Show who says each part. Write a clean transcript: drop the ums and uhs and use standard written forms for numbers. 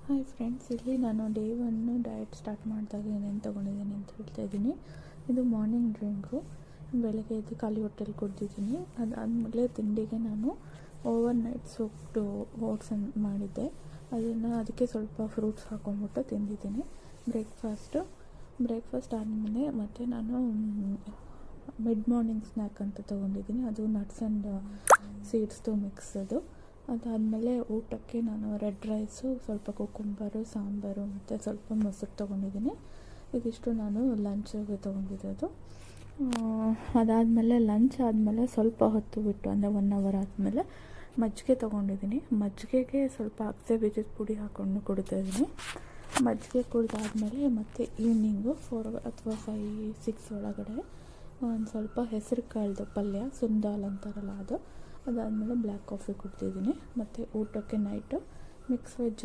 Speaker 1: Hi friends, ಇಲ್ಲಿ ನಾನು day 1 diet start ಮಾಡಿದಾಗ ಏನೇನು ತೊಗೊಂಡಿದ್ದೀನಿ ಅಂತ ಹೇಳ್ತಾ ಇದ್ದೀನಿ. ಇದು ಮಾರ್ನಿಂಗ್ ಡ್ರಿಂಕು. ಬೆಳಗ್ಗೆ ಎದ್ದು ಖಾಲಿ ಹೊಟ್ಟೆಲಿ ಕುಡಿದಿದ್ದೀನಿ. ಅದಾದಮೇಲೆ ತಿಂಡಿಗೆ ನಾನು ಓವರ್ ನೈಟ್ ಸೋಕ್ಡು ಓಟ್ಸ್ ಮಾಡಿದ್ದೆ. ಅದಕ್ಕೆ ಸ್ವಲ್ಪ ಫ್ರೂಟ್ಸ್ ಹಾಕ್ಕೊಂಬಿಟ್ಟು ತಿಂದಿದ್ದೀನಿ. ಬ್ರೇಕ್ಫಾಸ್ಟ್ ಆದಮೇಲೆ ಮತ್ತು ನಾನು ಮಿಡ್ ಮಾರ್ನಿಂಗ್ ಸ್ನ್ಯಾಕ್ ಅಂತ ತೊಗೊಂಡಿದ್ದೀನಿ. ಅದು ನಟ್ಸ್ ಆ್ಯಂಡ್ ಸೀಡ್ಸ್ದು ಮಿಕ್ಸ್ ಅದು. ಅದಾದಮೇಲೆ ಊಟಕ್ಕೆ ನಾನು ರೆಡ್ ರೈಸು, ಸ್ವಲ್ಪ ಕುಕುಂಬರು, ಸಾಂಬಾರು ಮತ್ತು ಸ್ವಲ್ಪ ಮೊಸರು ತೊಗೊಂಡಿದ್ದೀನಿ. ಇದಿಷ್ಟು ನಾನು ಲಂಚಿಗೆ ತೊಗೊಂಡಿರೋದು. ಅದಾದಮೇಲೆ ಲಂಚ್ ಆದಮೇಲೆ ಸ್ವಲ್ಪ ಹೊತ್ತು ಬಿಟ್ಟು ಅಂದರೆ 1 ಅವರ್ ಆದಮೇಲೆ ಮಜ್ಜಿಗೆ ತೊಗೊಂಡಿದ್ದೀನಿ. ಮಜ್ಜಿಗೆಗೆ ಸ್ವಲ್ಪ ಅಗಸೆ ಬೀಜದ ಪುಡಿ ಹಾಕ್ಕೊಂಡು ಕುಡಿತಾಯಿದ್ದೀನಿ. ಮಜ್ಜಿಗೆ ಕುಡಿದಾದ್ಮೇಲೆ ಮತ್ತು ಈವ್ನಿಂಗು 4 ಅಥವಾ 5, 6 ಒಳಗಡೆ ಒಂದು ಸ್ವಲ್ಪ ಹೆಸರು ಕಾಳ್ದು ಪಲ್ಯ, ಸುಂದಾಲ್ ಅಂತಾರಲ್ಲ ಅದು. ಅದಾದಮೇಲೆ ಬ್ಲ್ಯಾಕ್ ಕಾಫಿ ಕುಡ್ತಿದ್ದೀನಿ. ಮತ್ತು ಊಟಕ್ಕೆ ನೈಟು ಮಿಕ್ಸ್ ವೆಜ್